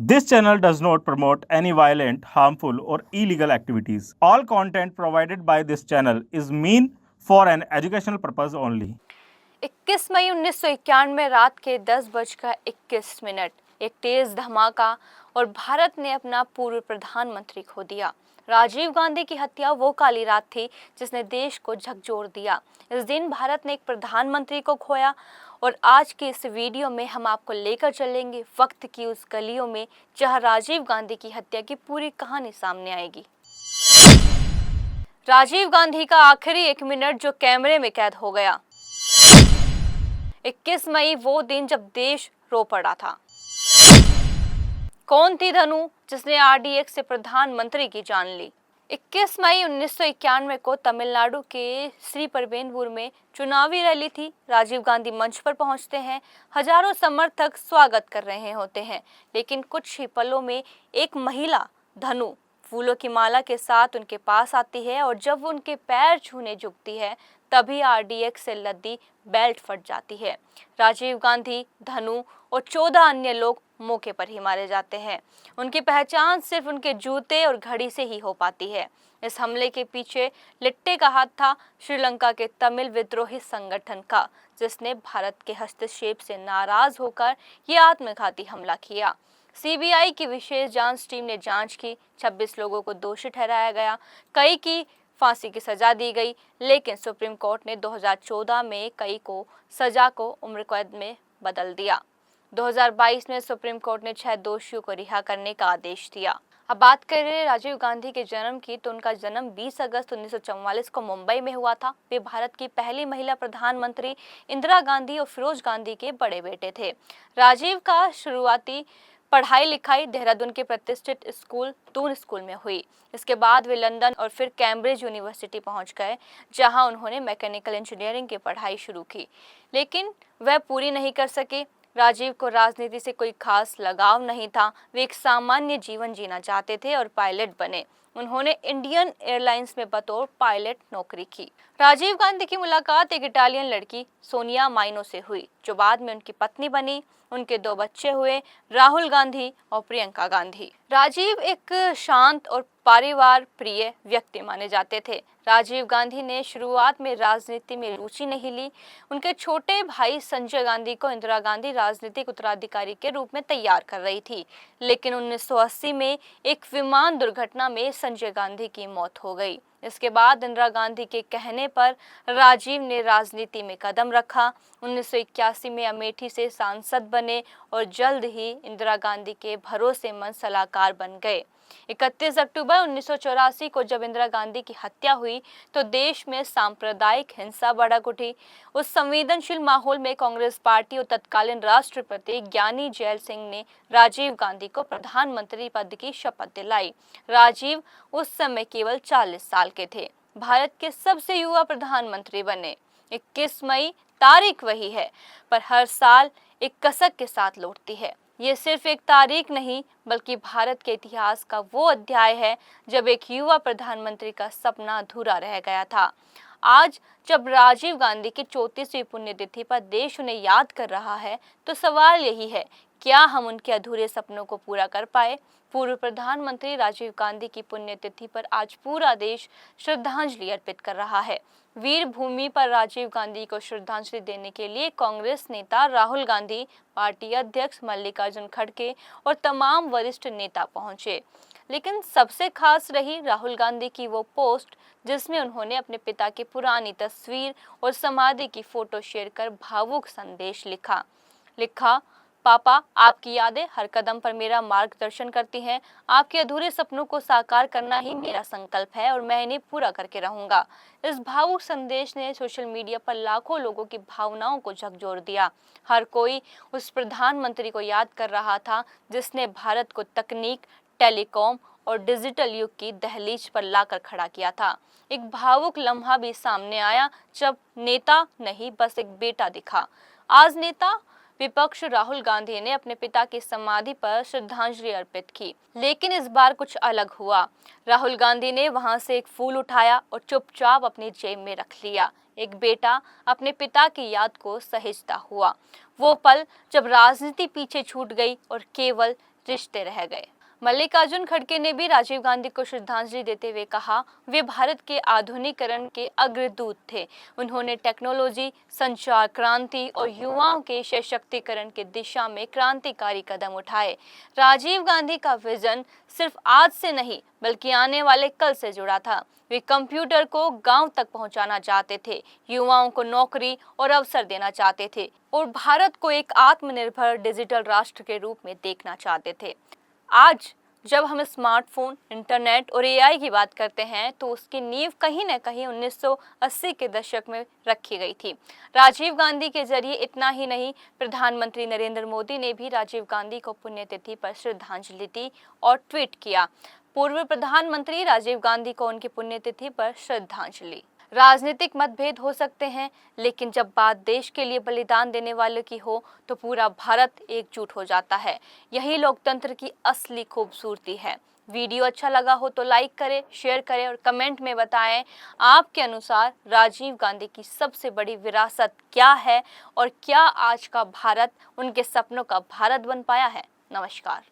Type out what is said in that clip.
This channel does not promote any violent, harmful, or illegal activities. All content provided by this channel is meant for an educational purpose only. 21 मई 1991 रात के 10:21 एक तेज धमाका और भारत ने अपना पूर्व प्रधानमंत्री खो दिया। राजीव गांधी की हत्या वो काली रात थी जिसने देश को झकझोर दिया। इस दिन भारत ने एक प्रधानमंत्री को खोया और आज के इस वीडियो में हम आपको लेकर चलेंगे वक्त की उस गलियों में जहां राजीव गांधी की हत्या की पूरी कहानी सामने आएगी। राजीव गांधी का आखिरी 1 मिनट जो कैमरे में कैद हो गया। 21 मई वो दिन जब देश रो पड़ा था। कौन थी धनु जिसने आरडीएक्स से प्रधानमंत्री की जान ली। 21 मई 1991 को तमिलनाडु के श्रीपेरुम्बदूर में चुनावी रैली थी। राजीव गांधी मंच पर पहुंचते हैं, हजारों समर्थक स्वागत कर रहे होते हैं, लेकिन कुछ ही पलों में एक महिला धनु फूलों की माला के साथ उनके पास आती है और जब वो उनके पैर छूने झुकती है तभी आरडीएक्स से लदी बेल्ट फट जाती है। राजीव गांधी, धनु और 14 अन्य लोग मौके पर ही मारे जाते हैं। उनकी पहचान सिर्फ उनके जूते और घड़ी से ही हो पाती है। इस हमले के पीछे लिट्टे का हाथ था, श्रीलंका के तमिल विद्रोही संगठन का, जिसने भारत के हस्तक्षेप से नाराज होकर ये आत्मघाती हमला किया। सीबीआई की विशेष जांच टीम ने जांच की, 26 लोगों को दोषी ठहराया गया, कई की फांसी की सजा दी गई, लेकिन सुप्रीम कोर्ट ने 2014 में कई को सजा को उम्र कैद में बदल दिया। 2022 में सुप्रीम कोर्ट ने 6 दोषियों को रिहा करने का आदेश दिया। अब बात करें राजीव गांधी के जन्म की, तो उनका जन्म 20 अगस्त 1944 को मुंबई में हुआ था। वे भारत की पहली महिला प्रधानमंत्री इंदिरा गांधी और फिरोज गांधी के बड़े बेटे थे। राजीव का शुरुआती पढ़ाई लिखाई देहरादून के प्रतिष्ठित स्कूल दून स्कूल में हुई। इसके बाद वे लंदन और फिर कैम्ब्रिज यूनिवर्सिटी पहुंच गए, जहां उन्होंने मैकेनिकल इंजीनियरिंग की पढ़ाई शुरू की, लेकिन वह पूरी नहीं कर सके। राजीव को राजनीति से कोई खास लगाव नहीं था। वे एक सामान्य जीवन जीना चाहते थे और पायलट बने। उन्होंने इंडियन एयरलाइंस में बतौर पायलट नौकरी की। राजीव गांधी की मुलाकात एक इटालियन लड़की सोनिया माइनो से हुई, जो बाद में उनकी पत्नी बनी। उनके 2 बच्चे हुए, राहुल गांधी और प्रियंका गांधी। राजीव एक शांत और परिवार प्रिय व्यक्ति माने जाते थे। राजीव गांधी ने शुरुआत में राजनीति में रुचि नहीं ली। उनके छोटे भाई संजय गांधी को इंदिरा गांधी राजनीतिक उत्तराधिकारी के रूप में तैयार कर रही थी, लेकिन 1980 में एक विमान दुर्घटना में संजय गांधी की मौत हो गई। इसके बाद इंदिरा गांधी के कहने पर राजीव ने राजनीति में कदम रखा। 1981 में अमेठी से सांसद बने और जल्द ही इंदिरा गांधी के भरोसेमंद सलाहकार बन गए। 31 अक्टूबर 1984 को जब इंदिरा गांधी की हत्या हुई तो देश में सांप्रदायिक हिंसा भड़क उठी। उस संवेदनशील माहौल में कांग्रेस पार्टी और तत्कालीन राष्ट्रपति ज्ञानी जैल सिंह ने राजीव गांधी को प्रधानमंत्री पद की शपथ दिलाई। राजीव उस समय केवल 40 साल के थे। भारत के सबसे युवा प्रधानमंत्री बने। 21 मई तारीख वही है, पर हर साल एक कसक के साथ लौटती है। ये सिर्फ एक तारीख नहीं, बल्कि भारत के इतिहास का वो अध्याय है जब एक युवा प्रधानमंत्री का सपना अधूरा रह गया था। आज जब राजीव गांधी की 34वीं पुण्यतिथि पर देश उन्हें याद कर रहा है, तो सवाल यही है, क्या हम उनके अधूरे सपनों को पूरा कर पाए? पूर्व प्रधानमंत्री राजीव गांधी की पुण्यतिथि पर आज पूरा देश श्रद्धांजलि अर्पित कर रहा है। वीर भूमि पर राजीव गांधी को श्रद्धांजलि देने के लिए कांग्रेस नेता राहुल गांधी, पार्टी अध्यक्ष मल्लिकार्जुन खड़गे और तमाम वरिष्ठ नेता पहुंचे। लेकिन सबसे खास रही राहुल गांधी की वो पोस्ट जिसमें उन्होंने अपने पिता की पुरानी तस्वीर और समाधि की फोटो शेयर कर भावुक संदेश लिखा, पापा, आपकी यादें हर कदम पर मेरा मार्गदर्शन करती हैं। आपके अधूरे सपनों को साकार करना ही मेरा संकल्प है और मैं इन्हें पूरा करके रहूंगा। इस भावुक संदेश ने सोशल मीडिया पर लाखों लोगों की भावनाओं को झकझोर दिया। हर कोई उस प्रधानमंत्री को याद कर रहा था जिसने भारत को तकनीक, टेलीकॉम और डिजिटल युग की दहलीज पर लाकर खड़ा किया था। एक भावुक लम्हा भी सामने आया जब नेता नहीं, बस एक बेटा दिखा। आज नेता विपक्ष राहुल गांधी ने अपने पिता की समाधि पर श्रद्धांजलि अर्पित की, लेकिन इस बार कुछ अलग हुआ। राहुल गांधी ने वहां से एक फूल उठाया और चुपचाप अपनी जेब में रख लिया। एक बेटा अपने पिता की याद को सहेजता हुआ। वो पल जब राजनीति पीछे छूट गई और केवल रिश्ते रह गए। मल्लिकार्जुन खड़गे ने भी राजीव गांधी को श्रद्धांजलि देते हुए कहा, वे भारत के आधुनिकीकरण के अग्रदूत थे। उन्होंने टेक्नोलॉजी, संचार क्रांति और युवाओं के सशक्तिकरण की दिशा में क्रांतिकारी कदम उठाए। राजीव गांधी का विजन सिर्फ आज से नहीं बल्कि आने वाले कल से जुड़ा था। वे कंप्यूटर को गांव तक पहुंचाना चाहते थे, युवाओं को नौकरी और अवसर देना चाहते थे और भारत को एक आत्मनिर्भर डिजिटल राष्ट्र के रूप में देखना चाहते थे। आज जब हम स्मार्टफोन, इंटरनेट और एआई की बात करते हैं तो उसकी नींव कहीं न कहीं 1980 के दशक में रखी गई थी। राजीव गांधी के जरिए इतना ही नहीं, प्रधानमंत्री नरेंद्र मोदी ने भी राजीव गांधी को पुण्यतिथि पर श्रद्धांजलि दी और ट्वीट किया, पूर्व प्रधानमंत्री राजीव गांधी को उनकी पुण्यतिथि पर श्रद्धांजलि। राजनीतिक मतभेद हो सकते हैं, लेकिन जब बात देश के लिए बलिदान देने वालों की हो तो पूरा भारत एकजुट हो जाता है। यही लोकतंत्र की असली खूबसूरती है। वीडियो अच्छा लगा हो तो लाइक करें, शेयर करें और कमेंट में बताएं आपके अनुसार राजीव गांधी की सबसे बड़ी विरासत क्या है और क्या आज का भारत उनके सपनों का भारत बन पाया है। नमस्कार।